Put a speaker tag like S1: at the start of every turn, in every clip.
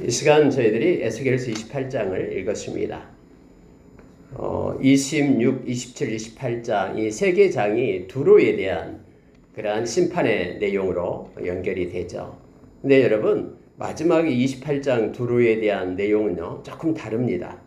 S1: 이 시간 저희들이 에스겔서 28장을 읽었습니다. 26, 27, 28장 이 세 개 장이 두로에 대한 그러한 심판의 내용으로 연결이 되죠. 근데 여러분 마지막 28장 두로에 대한 내용은요 조금 다릅니다.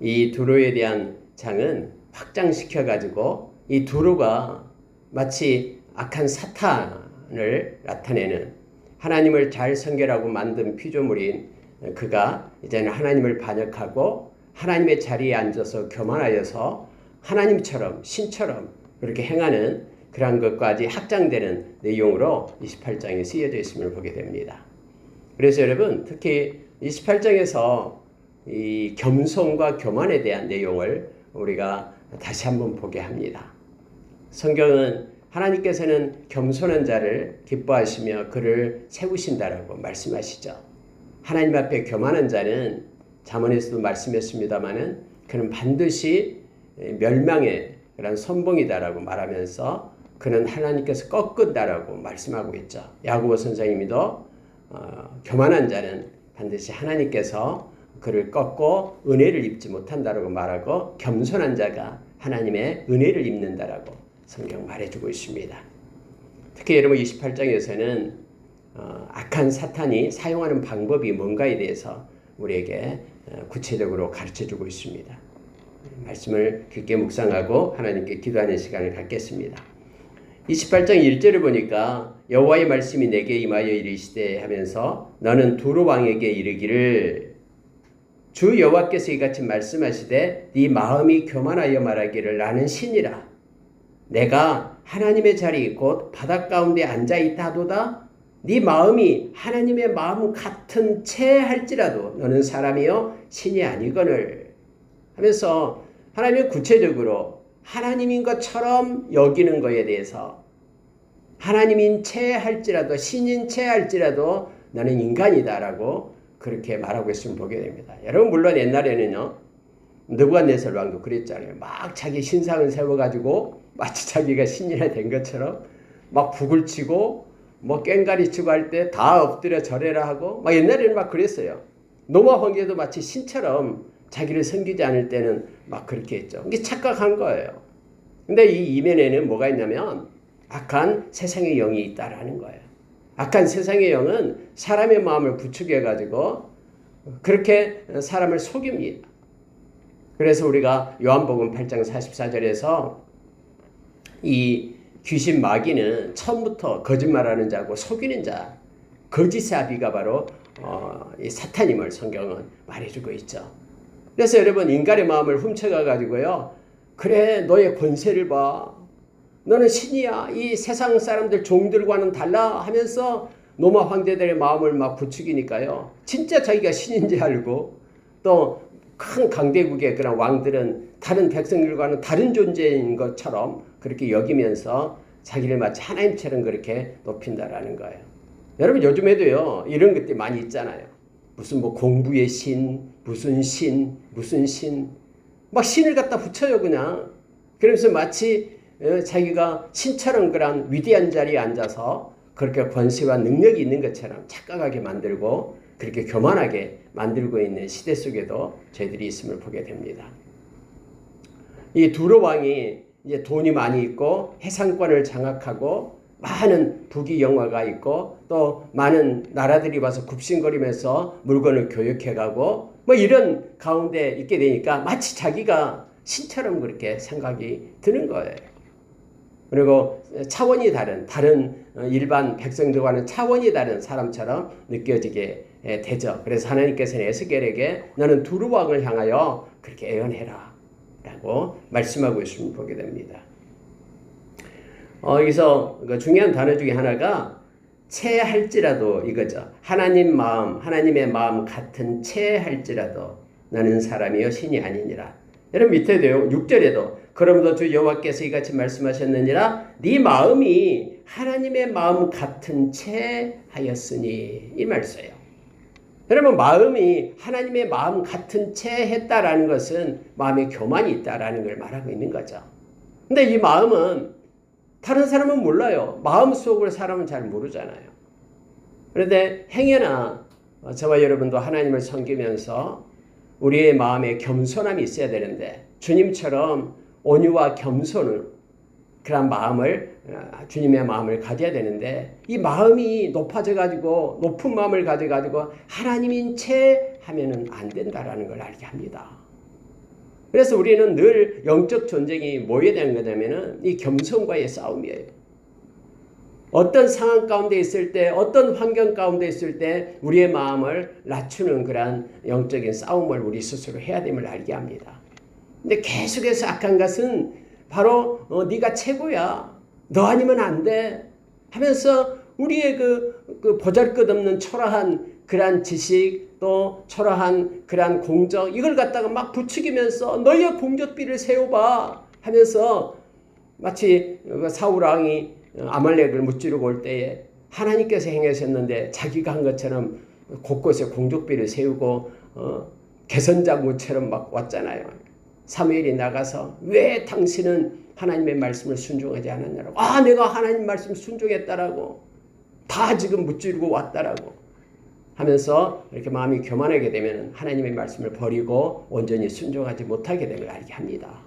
S1: 이 두로에 대한 장은 확장시켜 가지고 이 두로가 마치 악한 사탄을 나타내는, 하나님을 잘 선결하고 만든 피조물인 그가 이제는 하나님을 반역하고 하나님의 자리에 앉아서 교만하여서 하나님처럼 신처럼 그렇게 행하는 그러한 것까지 확장되는 내용으로 28장에 쓰여져 있음을 보게 됩니다. 그래서 여러분 특히 28장에서 이 겸손과 교만에 대한 내용을 우리가 다시 한번 보게 합니다. 성경은 하나님께서는 겸손한 자를 기뻐하시며 그를 세우신다라고 말씀하시죠. 하나님 앞에 교만한 자는 잠언에서도 말씀했습니다마는 그는 반드시 멸망의 그런 선봉이다라고 말하면서 그는 하나님께서 꺾은다라고 말씀하고 있죠. 야고보 선생님도 교만한 자는 반드시 하나님께서 그를 꺾고 은혜를 입지 못한다라고 말하고 겸손한 자가 하나님의 은혜를 입는다라고 성경 말해주고 있습니다. 특히 여러분 28장에서는 악한 사탄이 사용하는 방법이 뭔가에 대해서 우리에게 구체적으로 가르쳐주고 있습니다. 말씀을 깊게 묵상하고 하나님께 기도하는 시간을 갖겠습니다. 28장 1절을 보니까 여호와의 말씀이 내게 임하여 이르시되 하면서 너는 두로 왕에게 이르기를 주 여호와께서 이같이 말씀하시되 네 마음이 교만하여 말하기를 나는 신이라 내가 하나님의 자리 곧 바닷 가운데 앉아있다 하도다 네 마음이 하나님의 마음 같은 채 할지라도 너는 사람이요 신이 아니거늘 하면서 하나님은 구체적으로 하나님인 것처럼 여기는 것에 대해서 하나님인 채 할지라도 신인 채 할지라도 너는 인간이다라고 그렇게 말하고 있으면 보게 됩니다. 여러분 물론 옛날에는요 느부갓네살 왕도 그랬잖아요. 막 자기 신상을 세워가지고 마치 자기가 신이나 된 것처럼 막 북을 치고 뭐 꽹가리 치고 할 때 다 엎드려 절해라 하고 막 옛날에는 막 그랬어요. 노아 황제도 마치 신처럼 자기를 섬기지 않을 때는 막 그렇게 했죠. 이게 착각한 거예요. 근데 이 이면에는 뭐가 있냐면 악한 세상의 영이 있다라는 거예요. 악한 세상의 영은 사람의 마음을 부추겨 가지고 그렇게 사람을 속입니다. 그래서 우리가 요한복음 8장 44절에서 이 귀신 마귀는 처음부터 거짓말하는 자고 속이는 자, 거짓의 아비가 바로 이 사탄임을 성경은 말해주고 있죠. 그래서 여러분 인간의 마음을 훔쳐가 가지고요, 그래 너의 권세를 봐, 너는 신이야, 이 세상 사람들 종들과는 달라 하면서 로마 황제들의 마음을 막 부추기니까요, 진짜 자기가 신인지 알고 또 큰 강대국의 그런 왕들은 다른 백성들과는 다른 존재인 것처럼 그렇게 여기면서 자기를 마치 하나님처럼 그렇게 높인다라는 거예요. 여러분 요즘에도요 이런 것들이 많이 있잖아요. 무슨 뭐 공부의 신, 무슨 신, 무슨 신, 막 신을 갖다 붙여요 그냥. 그러면서 마치 자기가 신처럼 그런 위대한 자리에 앉아서 그렇게 권세와 능력이 있는 것처럼 착각하게 만들고 그렇게 교만하게 만들고 있는 시대 속에도 저희들이 있음을 보게 됩니다. 이 두로 왕이 이제 돈이 많이 있고 해상권을 장악하고 많은 부귀 영화가 있고 또 많은 나라들이 와서 굽신거리면서 물건을 교역해가고 뭐 이런 가운데 있게 되니까 마치 자기가 신처럼 그렇게 생각이 드는 거예요. 그리고 차원이 다른 일반 백성들과는 차원이 다른 사람처럼 느껴지게 되죠. 그래서 하나님께서는 에스겔에게 너는 두로 왕을 향하여 그렇게 예언해라 라고 말씀하고 있음을 보게 됩니다. 여기서 중요한 단어 중에 하나가 채할지라도 이거죠. 하나님의 마음 같은 채할지라도 나는 사람이요 신이 아니니라. 여러분 밑에도요 6절에도 그러므로 주 여호와께서 이같이 말씀하셨느니라 네 마음이 하나님의 마음 같은 채 하였으니 이 말씀이에요. 여러분 마음이 하나님의 마음 같은 채 했다라는 것은 마음에 교만이 있다라는 걸 말하고 있는 거죠. 근데 이 마음은 다른 사람은 몰라요. 마음속을 사람은 잘 모르잖아요. 그런데 행여나 저와 여러분도 하나님을 섬기면서 우리의 마음에 겸손함이 있어야 되는데 주님처럼 온유와 겸손을 그런 마음을 주님의 마음을 가져야 되는데 이 마음이 높아져 가지고 높은 마음을 가져 가지고 하나님인 채 하면은 안 된다라는 걸 알게 합니다. 그래서 우리는 늘 영적 전쟁이 뭐에 대한 거냐면은 이 겸손과의 싸움이에요. 어떤 상황 가운데 있을 때, 어떤 환경 가운데 있을 때 우리의 마음을 낮추는 그러한 영적인 싸움을 우리 스스로 해야 됨을 알게 합니다. 근데 계속해서 악한 것은 바로 네가 최고야. 너 아니면 안 돼. 하면서 우리의 그 보잘것없는 초라한 그러한 지식 또 초라한 그러한 공적 이걸 갖다가 막 부추기면서 너희의 공적비를 세워봐 하면서 마치 사울 왕이 아말렉을 무찌르고 올 때에 하나님께서 행하셨는데 자기가 한 것처럼 곳곳에 공적비를 세우고 개선장군처럼 막 왔잖아요. 사무엘이 나가서 왜 당신은 하나님의 말씀을 순종하지 않았냐라고. 내가 하나님 말씀 순종했다라고. 다 지금 무찌르고 왔다라고 하면서 이렇게 마음이 교만하게 되면 하나님의 말씀을 버리고 온전히 순종하지 못하게 됨을 알게 합니다.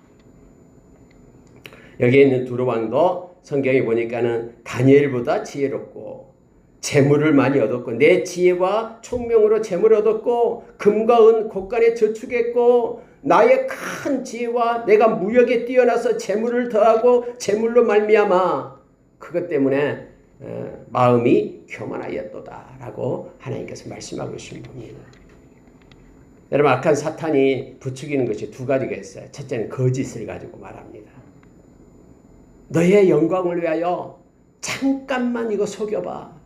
S1: 여기에 있는 두루 왕도 성경에 보니까는 다니엘보다 지혜롭고 재물을 많이 얻었고 내 지혜와 총명으로 재물을 얻었고 금과 은 곳간에 저축했고 나의 큰 지혜와 내가 무역에 뛰어나서 재물을 더하고 재물로 말미암아 그것 때문에 마음이 교만하였도다 라고 하나님께서 말씀하고 계신 분이에요. 여러분 악한 사탄이 부추기는 것이 두 가지가 있어요. 첫째는 거짓을 가지고 말합니다. 너의 영광을 위하여 잠깐만 이거 속여봐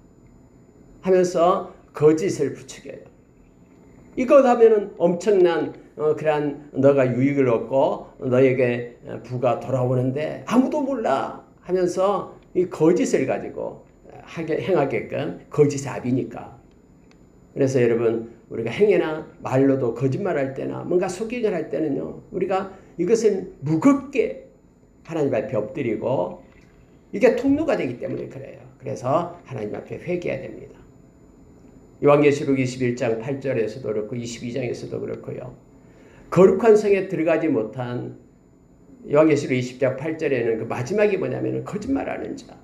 S1: 하면서 거짓을 부추겨요. 이것 하면은 엄청난 그러한 너가 유익을 얻고 너에게 부가 돌아오는데 아무도 몰라 하면서 이 거짓을 가지고 행하게끔 거짓의 압이니까. 그래서 여러분 우리가 행해나 말로도 거짓말할 때나 뭔가 속이긴 할 때는요 우리가 이것을 무겁게 하나님 앞에 엎드리고 이게 통로가 되기 때문에 그래요. 그래서 하나님 앞에 회개해야 됩니다. 요한계시록 21장 8절에서도 그렇고 22장에서도 그렇고요. 거룩한 성에 들어가지 못한 요한계시록 20장 8절에는 그 마지막이 뭐냐면 거짓말하는 자,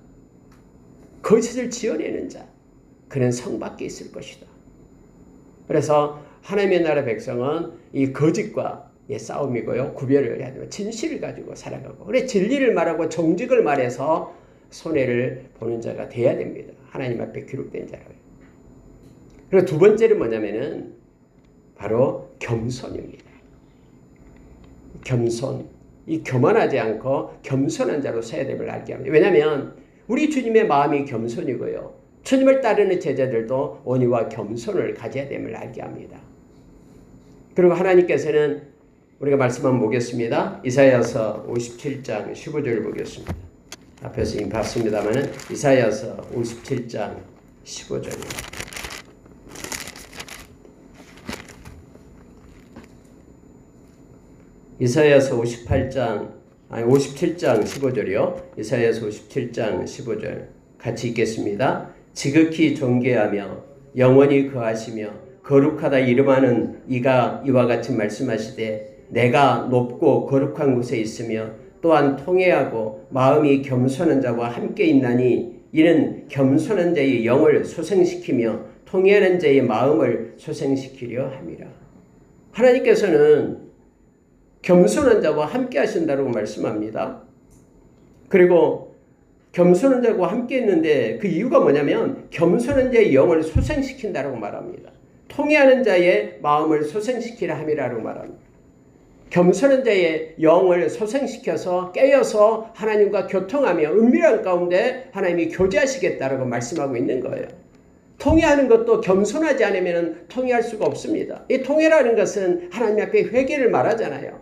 S1: 거짓을 지어내는 자, 그는 성 밖에 있을 것이다. 그래서 하나님의 나라 백성은 이 거짓과 싸움이고요. 구별을 해야 돼요. 진실을 가지고 살아가고. 그래 진리를 말하고 정직을 말해서 손해를 보는 자가 돼야 됩니다. 하나님 앞에 기록된 자라고요. 그리고 두 번째는 뭐냐면은 바로 겸손입니다. 겸손. 이 교만하지 않고 겸손한 자로 서야 됨을 알게 합니다. 왜냐하면 우리 주님의 마음이 겸손이고요. 주님을 따르는 제자들도 온유와 겸손을 가져야 됨을 알게 합니다. 그리고 하나님께서는 우리가 말씀 한번 보겠습니다. 이사야서 57장 15절을 보겠습니다. 앞에서 이미 봤습니다만 이사야서 57장 15절입니다. 이사야서 57장 15절이요. 이사야서 57장 15절 같이 읽겠습니다. 지극히 존귀하며 영원히 거하시며 거룩하다 이름하는 이가 이와 같이 말씀하시되 내가 높고 거룩한 곳에 있으며 또한 통회하고 마음이 겸손한 자와 함께 있나니 이는 겸손한 자의 영을 소생시키며 통회하는 자의 마음을 소생시키려 함이라. 하나님께서는 겸손한 자와 함께 하신다고 말씀합니다. 그리고 겸손한 자와 함께 있는데 그 이유가 뭐냐면 겸손한 자의 영을 소생시킨다고 말합니다. 통회하는 자의 마음을 소생시키라 함이라고 말합니다. 겸손한 자의 영을 소생시켜서 깨어서 하나님과 교통하며 은밀한 가운데 하나님이 교제하시겠다라고 말씀하고 있는 거예요. 통회하는 것도 겸손하지 않으면 통회할 수가 없습니다. 이 통회라는 것은 하나님 앞에 회개를 말하잖아요.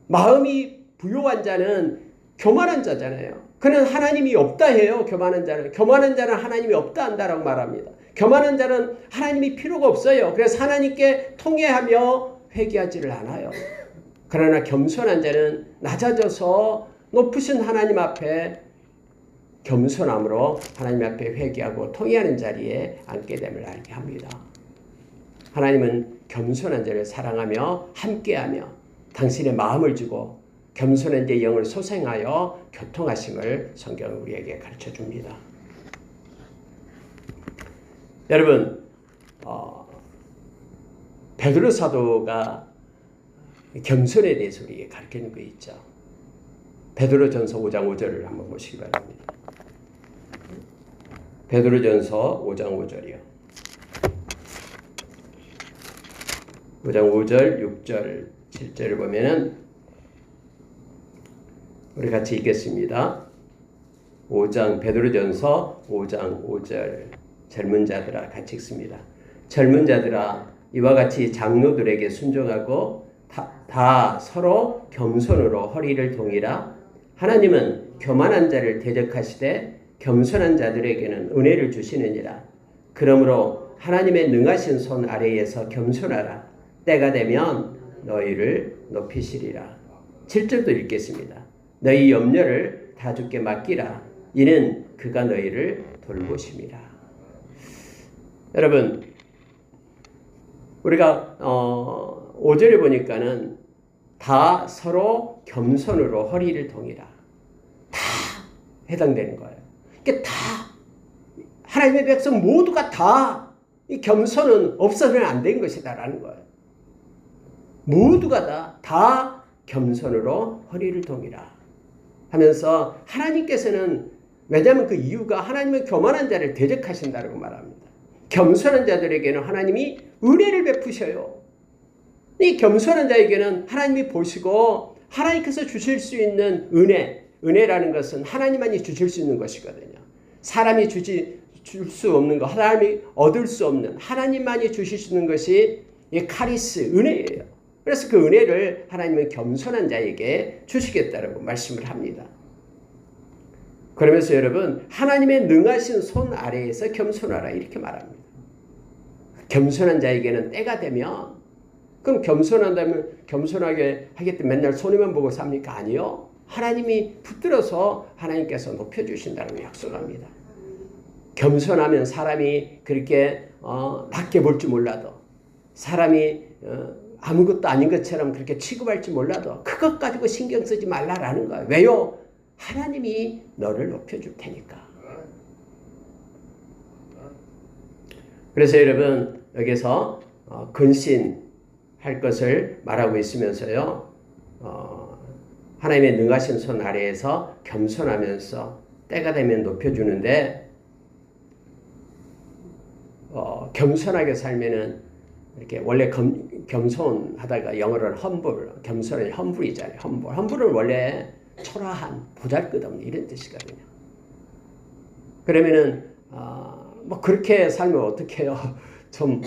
S1: 마음이 부요한 자는 교만한 자잖아요. 그는 하나님이 없다 해요. 교만한 자는. 교만한 자는 하나님이 없다 한다라고 말합니다. 교만한 자는 하나님이 필요가 없어요. 그래서 하나님께 통회하며 회개하지를 않아요. 그러나 겸손한 자는 낮아져서 높으신 하나님 앞에 겸손함으로 하나님 앞에 회개하고 통회하는 자리에 앉게 됨을 알게 합니다. 하나님은 겸손한 자를 사랑하며 함께하며 당신의 마음을 주고 겸손한 자의 영을 소생하여 교통하심을 성경은 우리에게 가르쳐줍니다. 여러분, 베드로 사도가 겸손에 대해서 우리에게 가르치는 거 있죠. 베드로전서 5장 5절을 한번 보시기 바랍니다. 베드로전서 5장 5절이요. 5장 5절, 6절, 7절을 보면은 우리 같이 읽겠습니다. 5장 베드로전서 5장 5절 젊은 자들아 같이 읽습니다. 젊은 자들아 이와 같이 장로들에게 순종하고 다 서로 겸손으로 허리를 동이라. 하나님은 교만한 자를 대적하시되 겸손한 자들에게는 은혜를 주시느니라. 그러므로 하나님의 능하신 손 아래에서 겸손하라. 때가 되면 너희를 높이시리라. 7절도 읽겠습니다. 너희 염려를 다 주께 맡기라. 이는 그가 너희를 돌보심이라. 여러분, 우리가 5절에 보니까는 다 서로 겸손으로 허리를 동이라. 다 해당되는 거예요. 그러니까 다 하나님의 백성 모두가 다 이 겸손은 없어서는 안 된 것이다라는 거예요. 모두가 다 겸손으로 허리를 동이라 하면서 하나님께서는 왜냐하면 그 이유가 하나님은 교만한 자를 대적하신다고 말합니다. 겸손한 자들에게는 하나님이 은혜를 베푸셔요. 이 겸손한 자에게는 하나님이 보시고 하나님께서 주실 수 있는 은혜라는 것은 하나님만이 주실 수 있는 것이거든요. 사람이 줄 수 없는 것, 하나님이 얻을 수 없는 하나님만이 주실 수 있는 것이 이 카리스, 은혜예요. 그래서 그 은혜를 하나님은 겸손한 자에게 주시겠다라고 말씀을 합니다. 그러면서 여러분, 하나님의 능하신 손 아래에서 겸손하라 이렇게 말합니다. 겸손한 자에게는 때가 되면, 그럼 겸손한다면 겸손하게 하겠다 맨날 손해만 보고 삽니까? 아니요. 하나님이 붙들어서 하나님께서 높여주신다고 약속합니다. 겸손하면 사람이 그렇게 낮게 볼 줄 몰라도, 사람이 아무것도 아닌 것처럼 그렇게 취급할지 몰라도 그것 가지고 신경 쓰지 말라라는 거예요. 왜요? 하나님이 너를 높여줄 테니까. 그래서 여러분, 여기서 근신할 것을 말하고 있으면서요, 하나님의 능하신 손 아래에서 겸손하면서 때가 되면 높여주는데, 겸손하게 살면은 이렇게 원래 겸손하다가 영어로는 humble, 겸손은 humble이잖아요. humble은 원래 초라한, 보잘것없는 이런 뜻이거든요. 그러면은 뭐 그렇게 살면 어떡해요? 좀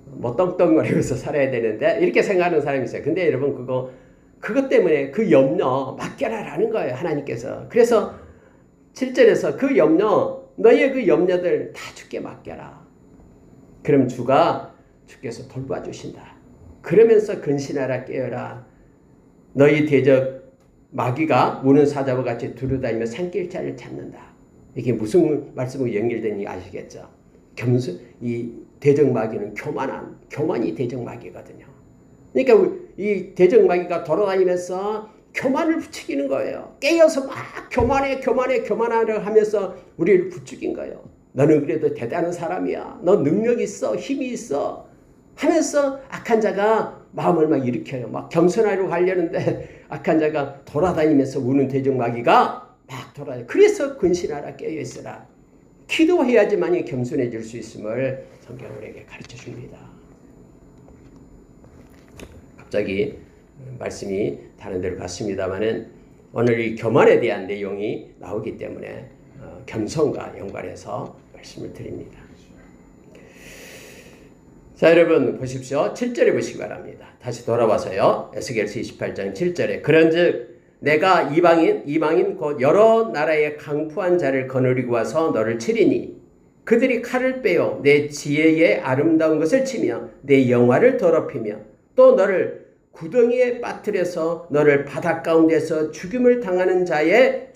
S1: 뭐 떵떵거리면서 살아야 되는데 이렇게 생각하는 사람이 있어요. 근데 여러분 그것 때문에 그 염려 맡겨라라는 거예요. 하나님께서. 그래서 7절에서 그 염려, 너희의 그 염려들 다 주께 맡겨라. 그럼 주께서 돌봐주신다. 그러면서 근신하라 깨어라. 너희 대적 마귀가 무는 사자와 같이 두루다니며 산길자를 찾는다. 이게 무슨 말씀으로 연결되는지 아시겠죠? 이 대적 마귀는 교만이 대적 마귀거든요. 그러니까 이 대적 마귀가 돌아다니면서 교만을 부추기는 거예요. 깨어서 막 교만하려 하면서 우리를 부추긴 거예요. 너는 그래도 대단한 사람이야. 너 능력 있어. 힘이 있어. 하면서 악한 자가 마음을 막 일으켜요. 막 겸손하려고 하려는데 악한 자가 돌아다니면서 우는 대적 마귀가 막 돌아다녀. 그래서 근신하라 깨어 있으라. 기도해야지만이 겸손해질 수 있음을 성경은 우리에게 가르쳐 줍니다. 갑자기 말씀이 다른 데로 갔습니다만은 오늘 이 교만에 대한 내용이 나오기 때문에 겸손과 연관해서 말씀을 드립니다. 자, 여러분 보십시오. 7절에 보시기 바랍니다. 다시 돌아와서요. 에스겔서 28장 7절에 그런즉 내가 이방인 곧 여러 나라의 강포한 자를 거느리고 와서 너를 치리니 그들이 칼을 빼어 내 지혜의 아름다운 것을 치며 내 영화를 더럽히며 또 너를 구덩이에 빠뜨려서 너를 바닷 가운데서 죽음을 당하는 자의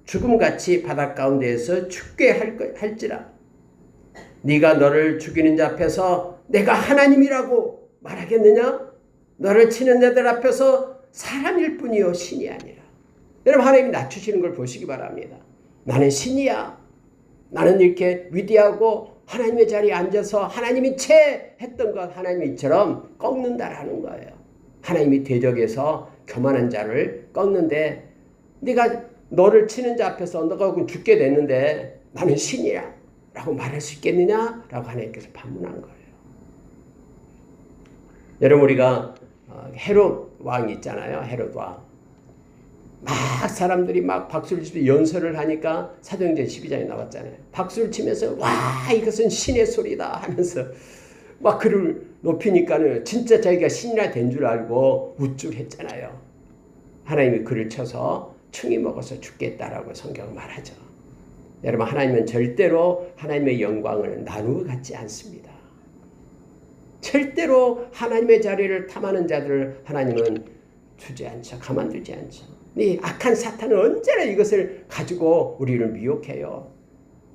S1: 죽음같이 바닷 가운데에서 죽게 할지라. 네가 너를 죽이는 자 앞에서 내가 하나님이라고 말하겠느냐? 너를 치는 자들 앞에서 사람일 뿐이요 신이 아니라. 여러분, 하나님이 낮추시는 걸 보시기 바랍니다. 나는 신이야. 나는 이렇게 위대하고 하나님의 자리에 앉아서 하나님이 했던 것 하나님이 이처럼 꺾는다라는 거예요. 하나님이 대적에서 교만한 자를 꺾는데, 네가 너를 치는 자 앞에서 너가 죽게 됐는데 나는 신이야 라고 말할 수 있겠느냐? 라고 하나님께서 반문한 거예요. 여러분, 우리가 헤롯 왕이 있잖아요. 헤롯 왕. 막 사람들이 막 박수를 치고 연설을 하니까 사도행전 12장에 나왔잖아요. 박수를 치면서 와, 이것은 신의 소리다 하면서 막 그를 높이니까는 진짜 자기가 신이라 된 줄 알고 우쭐했잖아요. 하나님이 그를 쳐서 충이 먹어서 죽겠다라고 성경은 말하죠. 여러분, 하나님은 절대로 하나님의 영광을 나누어 갖지 않습니다. 절대로 하나님의 자리를 탐하는 자들을 하나님은 주지 않죠. 가만두지 않죠. 이 악한 사탄은 언제나 이것을 가지고 우리를 미혹해요.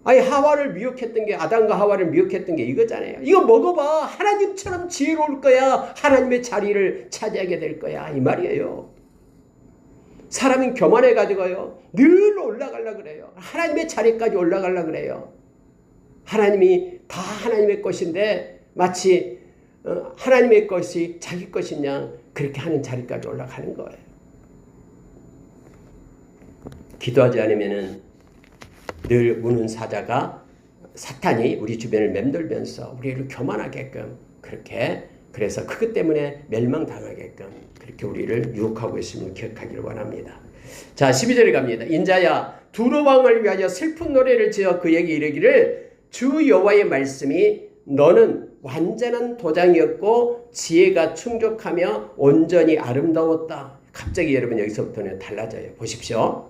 S1: 아니, 하와를 미혹했던 게, 아담과 하와를 미혹했던 게 이거잖아요. 이거 먹어봐. 하나님처럼 지혜로울 거야. 하나님의 자리를 차지하게 될 거야. 이 말이에요. 사람은 교만해가지고요, 늘 올라가려고 그래요. 하나님의 자리까지 올라가려고 그래요. 하나님이 다 하나님의 것인데 마치 하나님의 것이 자기 것이냐 그렇게 하는 자리까지 올라가는 거예요. 기도하지 않으면은 늘 우는 사자가 사탄이 우리 주변을 맴돌면서 우리를 교만하게끔 그렇게, 그래서 그것 때문에 멸망당하게끔 그렇게 우리를 유혹하고 있음을 기억하기를 원합니다. 자, 12절에 갑니다. 인자야, 두로 왕을 위하여 슬픈 노래를 지어 그에게 이르기를 주 여호와의 말씀이 너는 완전한 도장이었고 지혜가 충족하며 온전히 아름다웠다. 갑자기 여러분 여기서부터는 달라져요. 보십시오.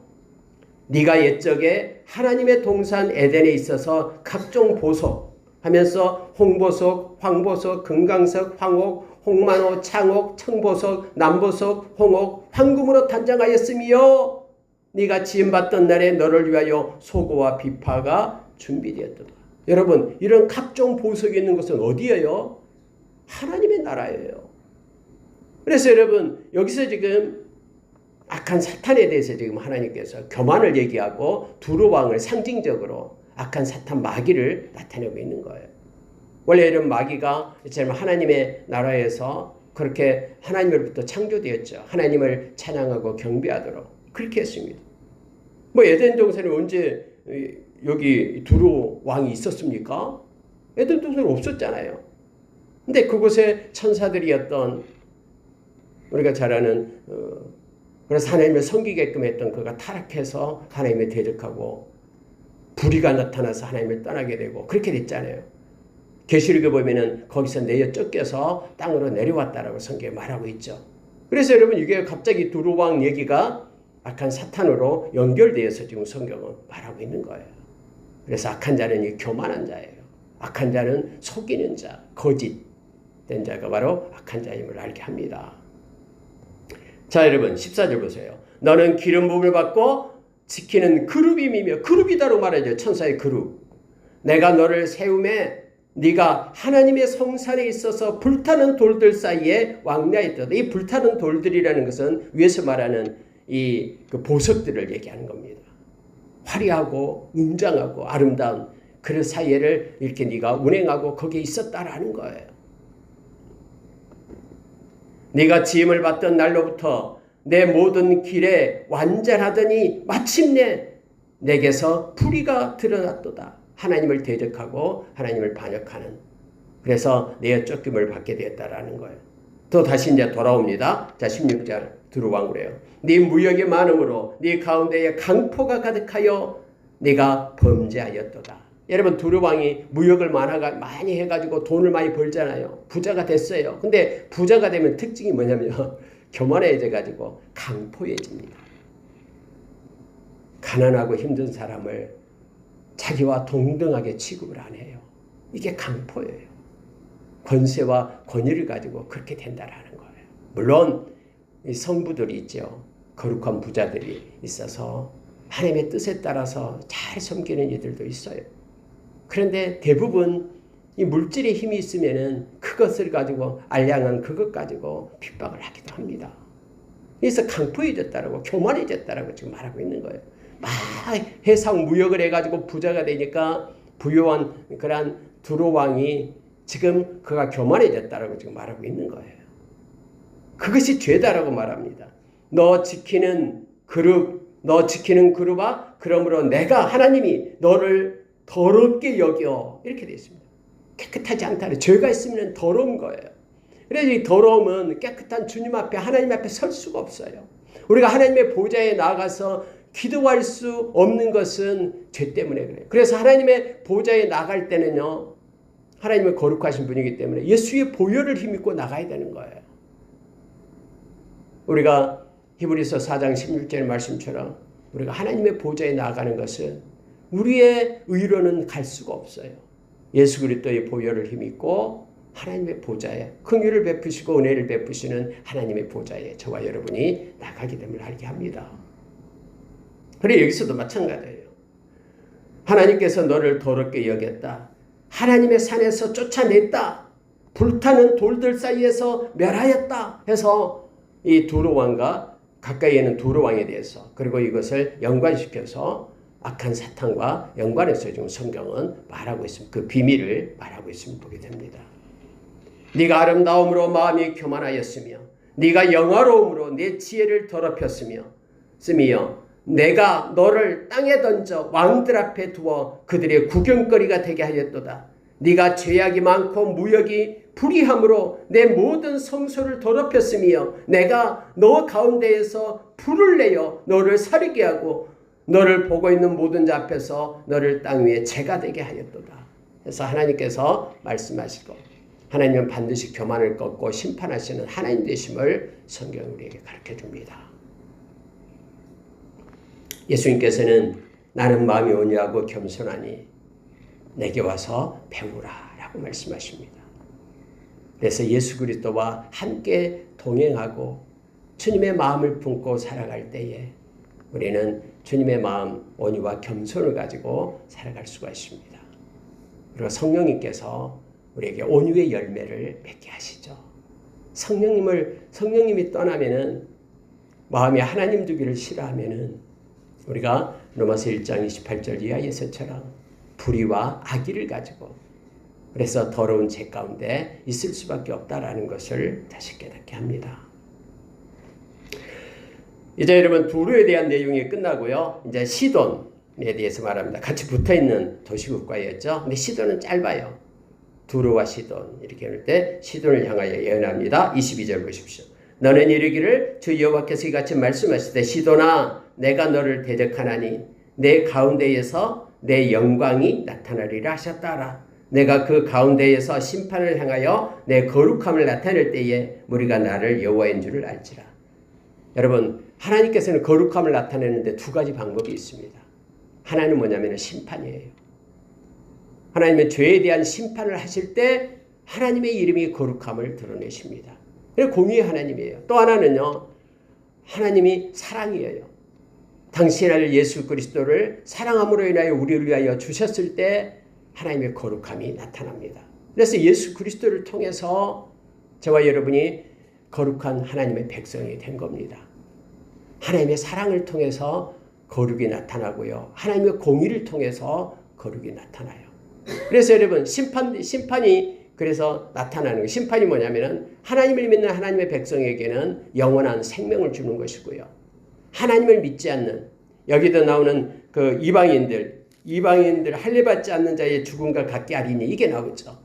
S1: 네가 옛적에 하나님의 동산 에덴에 있어서 각종 보석 하면서 홍보석, 황보석, 금강석, 황옥, 홍만호, 창옥, 청보석, 남보석, 홍옥, 황금으로 단장하였으며 네가 지음받던 날에 너를 위하여 소고와 비파가 준비되었도다. 여러분, 이런 각종 보석이 있는 것은 어디예요? 하나님의 나라예요. 그래서 여러분, 여기서 지금 악한 사탄에 대해서 지금 하나님께서 교만을 얘기하고 두로 왕을 상징적으로 악한 사탄 마귀를 나타내고 있는 거예요. 원래 이런 마귀가 하나님의 나라에서 그렇게 하나님으로부터 창조되었죠. 하나님을 찬양하고 경배하도록 그렇게 했습니다. 뭐 에덴 동산에 언제 여기 두로 왕이 있었습니까? 에덴 동산은 없었잖아요. 근데 그곳에 천사들이었던 우리가 잘 아는 그래서 하나님을 섬기게끔 했던 그가 타락해서 하나님을 대적하고 불의가 나타나서 하나님을 떠나게 되고 그렇게 됐잖아요. 계시록에 보면은 거기서 내어 쫓겨서 땅으로 내려왔다라고 성경에 말하고 있죠. 그래서 여러분, 이게 갑자기 두로 왕 얘기가 악한 사탄으로 연결되어서 지금 성경은 말하고 있는 거예요. 그래서 악한 자는 이 교만한 자예요. 악한 자는 속이는 자, 거짓된 자가 바로 악한 자임을 알게 합니다. 자, 여러분 14절 보세요. 너는 기름 부음을 받고 지키는 그룹임이며, 그룹이다로 말하죠. 천사의 그룹. 내가 너를 세움에 네가 하나님의 성산에 있어서 불타는 돌들 사이에 왕래했다. 이 불타는 돌들이라는 것은 위에서 말하는 이 보석들을 얘기하는 겁니다. 화려하고 웅장하고 아름다운 그 사이를 이렇게 네가 운행하고 거기에 있었다라는 거예요. 네가 지음을 받던 날로부터 내 모든 길에 완전하더니 마침내 내게서 불의가 드러났도다. 하나님을 대적하고 하나님을 반역하는, 그래서 내어 쫓김을 받게 되었다라는 거예요. 또 다시 이제 돌아옵니다. 자, 16절 두루왕 그래요. 네 무역이 많음으로 네 가운데에 강포가 가득하여 네가 범죄하였도다. 여러분, 두루왕이 무역을 많이 해가지고 돈을 많이 벌잖아요. 부자가 됐어요. 근데 부자가 되면 특징이 뭐냐면 교만해져가지고 강포해집니다. 가난하고 힘든 사람을 자기와 동등하게 취급을 안 해요. 이게 강포예요. 권세와 권위를 가지고 그렇게 된다라는 거예요. 물론 성부들이 있죠. 거룩한 부자들이 있어서 하나님의 뜻에 따라서 잘 섬기는 이들도 있어요. 그런데 대부분 이 물질의 힘이 있으면은 그것을 가지고 알량한 그것 가지고 핍박을 하기도 합니다. 그래서 강포해졌다라고 교만해졌다라고 지금 말하고 있는 거예요. 막 해상 무역을 해가지고 부자가 되니까 부유한 그러한 두로 왕이 지금 그가 교만해졌다라고 지금 말하고 있는 거예요. 그것이 죄다라고 말합니다. 너 지키는 그룹아, 그러므로 내가 하나님이 너를 더럽게 여겨. 이렇게 되어 있습니다. 깨끗하지 않다는 죄가 있으면 더러운 거예요. 그래서 이 더러움은 깨끗한 주님 앞에 하나님 앞에 설 수가 없어요. 우리가 하나님의 보좌에 나가서 기도할 수 없는 것은 죄 때문에 그래요. 그래서 하나님의 보좌에 나갈 때는요, 하나님의 거룩하신 분이기 때문에 예수의 보혈을 힘입고 나가야 되는 거예요. 우리가 히브리서 4장 16절 말씀처럼 우리가 하나님의 보좌에 나가는 것은 우리의 의로는 갈 수가 없어요. 예수 그리스도의 보혈을 힘입고 하나님의 보좌에 긍휼을 베푸시고 은혜를 베푸시는 하나님의 보좌에 저와 여러분이 나가게 됨을 알게 합니다. 그래 여기서도 마찬가지예요. 하나님께서 너를 더럽게 여겼다. 하나님의 산에서 쫓아냈다. 불타는 돌들 사이에서 멸하였다. 해서 이 두로 왕과 가까이에 있는 두로 왕에 대해서 그리고 이것을 연관시켜서 악한 사탄과 연관해서 지금 성경은 말하고 있습니다. 그 비밀을 말하고 있음을 보게 됩니다. 네가 아름다움으로 마음이 교만하였으며 네가 영화로움으로 내 지혜를 더럽혔으며 내가 너를 땅에 던져 왕들 앞에 두어 그들의 구경거리가 되게 하였도다. 네가 죄악이 많고 무역이 불의함으로 내 모든 성소를 더럽혔으며 내가 너 가운데에서 불을 내어 너를 사르게 하고 너를 보고 있는 모든 자 앞에서 너를 땅 위에 재가 되게 하였도다. 그래서 하나님께서 말씀하시고 하나님은 반드시 교만을 꺾고 심판하시는 하나님 되심을 성경이 우리에게 가르쳐줍니다. 예수님께서는 나는 마음이 온유하고 겸손하니 내게 와서 배우라 라고 말씀하십니다. 그래서 예수 그리스도와 함께 동행하고 주님의 마음을 품고 살아갈 때에 우리는 주님의 마음 온유와 겸손을 가지고 살아갈 수가 있습니다. 그리고 성령님께서 우리에게 온유의 열매를 맺게 하시죠. 성령님이 떠나면은 마음에 하나님 두기를 싫어하면은 우리가 로마서 1장 28절 이하에서처럼 불의와 악의를 가지고 그래서 더러운 죄 가운데 있을 수밖에 없다라는 것을 다시 깨닫게 합니다. 이제 여러분 두로에 대한 내용이 끝나고요. 이제 시돈에 대해서 말합니다. 같이 붙어있는 도시국가였죠. 근데 시돈은 짧아요. 두로와 시돈 이렇게 할 때 시돈을 향하여 예언합니다. 22절 보십시오. 너는 이르기를 주 여호와께서 이같이 말씀하시되 시돈아 내가 너를 대적하나니 내 가운데에서 내 영광이 나타나리라 하셨다라. 내가 그 가운데에서 심판을 향하여 내 거룩함을 나타낼 때에 무리가 나를 여호와인 줄을 알지라. 여러분 하나님께서는 거룩함을 나타내는데 두 가지 방법이 있습니다. 하나는 뭐냐면 심판이에요. 하나님의 죄에 대한 심판을 하실 때 하나님의 이름이 거룩함을 드러내십니다. 공의의 하나님이에요. 또 하나는요. 하나님이 사랑이에요. 당신의 아들 예수 그리스도를 사랑함으로 인하여 우리를 위하여 주셨을 때 하나님의 거룩함이 나타납니다. 그래서 예수 그리스도를 통해서 저와 여러분이 거룩한 하나님의 백성이 된 겁니다. 하나님의 사랑을 통해서 거룩이 나타나고요. 하나님의 공의를 통해서 거룩이 나타나요. 그래서 여러분 심판이 그래서 나타나는 거예요. 심판이 뭐냐면은 하나님을 믿는 하나님의 백성에게는 영원한 생명을 주는 것이고요. 하나님을 믿지 않는 여기도 나오는 그 이방인들 할례받지 않는 자의 죽음과 같게 하리니 이게 나오죠.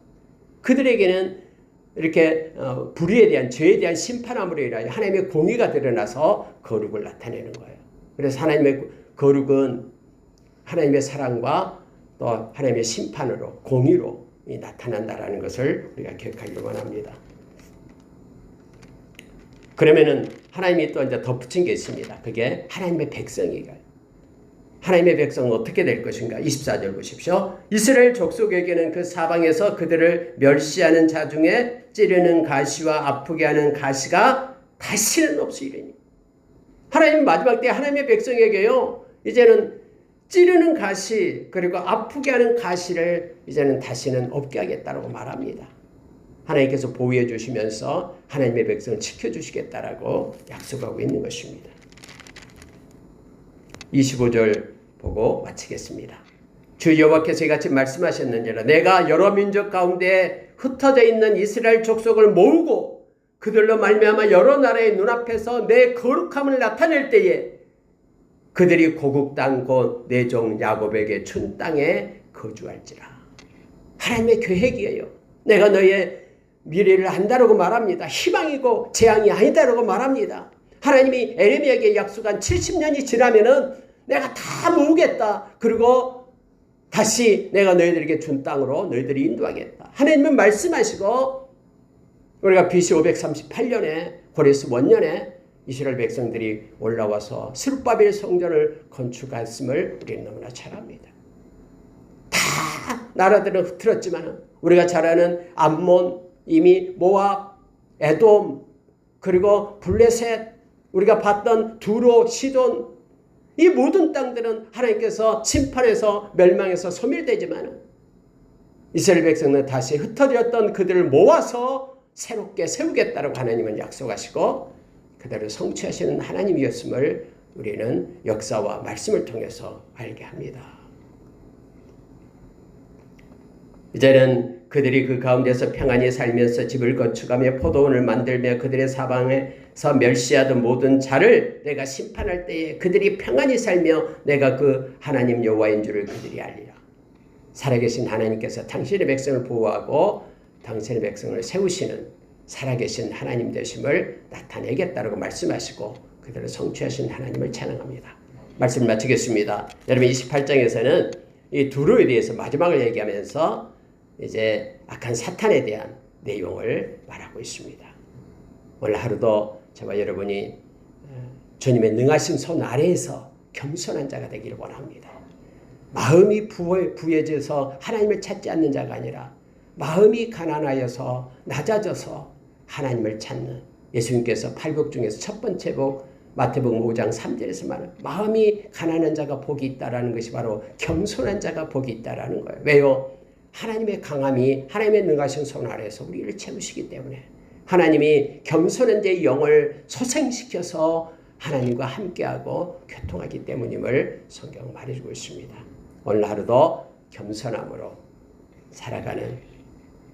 S1: 그들에게는 이렇게 불의에 대한 죄에 대한 심판함으로 인하여 하나님의 공의가 드러나서 거룩을 나타내는 거예요. 그래서 하나님의 거룩은 하나님의 사랑과 또 하나님의 심판으로 공의로 나타난다라는 것을 우리가 기억하기를 원합니다. 그러면은 하나님이 또 이제 덧붙인 게 있습니다. 그게 하나님의 백성이에요. 하나님의 백성은 어떻게 될 것인가? 24절 보십시오. 이스라엘 족속에게는 그 사방에서 그들을 멸시하는 자 중에 찌르는 가시와 아프게 하는 가시가 다시는 없으리니. 하나님 마지막 때 하나님의 백성에게요. 이제는 찌르는 가시 그리고 아프게 하는 가시를 이제는 다시는 없게 하겠다라고 말합니다. 하나님께서 보호해 주시면서 하나님의 백성을 지켜주시겠다라고 약속하고 있는 것입니다. 25절 보고 마치겠습니다. 주 여호와께서 이같이 말씀하셨느니라. 내가 여러 민족 가운데 흩어져 있는 이스라엘 족속을 모으고 그들로 말미암아 여러 나라의 눈앞에서 내 거룩함을 나타낼 때에 그들이 고국 땅 곧 내 종 야곱에게 준 땅에 거주할지라. 하나님의 계획이에요. 내가 너의 미래를 안다라고 말합니다. 희망이고 재앙이 아니다라고 말합니다. 하나님이 에레미야에게 약속한 70년이 지나면은 내가 다 모으겠다. 그리고 다시 내가 너희들에게 준 땅으로 너희들이 인도하겠다. 하나님은 말씀하시고 우리가 BC 538년에 고레스 원년에 이스라엘 백성들이 올라와서 스룹바벨 성전을 건축했음을 우리는 너무나 잘 압니다. 다 나라들은 흐트렀지만 우리가 잘 아는 암몬, 이미 모압, 에돔, 그리고 블레셋, 우리가 봤던 두로, 시돈, 이 모든 땅들은 하나님께서 심판해서 멸망해서 소멸되지만 이스라엘 백성은 다시 흩어졌던 그들을 모아서 새롭게 세우겠다고 하나님은 약속하시고 그대로 성취하시는 하나님이었음을 우리는 역사와 말씀을 통해서 알게 합니다. 이제는 그들이 그 가운데서 평안히 살면서 집을 건축하며 포도원을 만들며 그들의 사방에서 멸시하던 모든 자를 내가 심판할 때에 그들이 평안히 살며 내가 그 하나님 여호와인 줄을 그들이 알리라. 살아계신 하나님께서 당신의 백성을 보호하고 당신의 백성을 세우시는 살아계신 하나님 되심을 나타내겠다라고 말씀하시고 그대로 성취하신 하나님을 찬양합니다. 말씀을 마치겠습니다. 여러분 28장에서는 이 두로에 대해서 마지막을 얘기하면서 이제 악한 사탄에 대한 내용을 말하고 있습니다. 오늘 하루도 저와 여러분이 주님의 능하신 손 아래에서 겸손한 자가 되기를 원합니다. 마음이 부해져서 하나님을 찾지 않는 자가 아니라 마음이 가난하여서 낮아져서 하나님을 찾는 예수님께서 팔복 중에서 첫 번째 복 마태복음 5장 3절에서 말하는 마음이 가난한 자가 복이 있다라는 것이 바로 겸손한 자가 복이 있다라는 거예요. 왜요? 하나님의 강함이 하나님의 능하신 손 아래에서 우리를 채우시기 때문에 하나님이 겸손한 자의 영을 소생시켜서 하나님과 함께하고 교통하기 때문임을 성경은 말해주고 있습니다. 오늘 하루도 겸손함으로 살아가는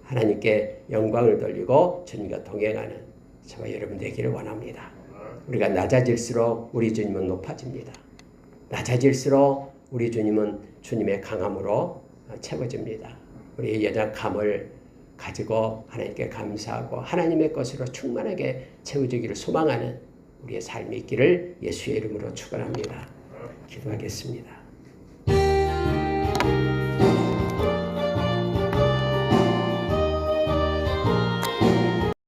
S1: 하나님께 영광을 돌리고 주님과 동행하는 저와 여러분 되기를 원합니다. 우리가 낮아질수록 우리 주님은 높아집니다. 낮아질수록 우리 주님은 주님의 강함으로 채워집니다. 우리의 연약함을 가지고 하나님께 감사하고 하나님의 것으로 충만하게 채워지기를 소망하는 우리의 삶이 있기를 예수의 이름으로 축원합니다. 기도하겠습니다.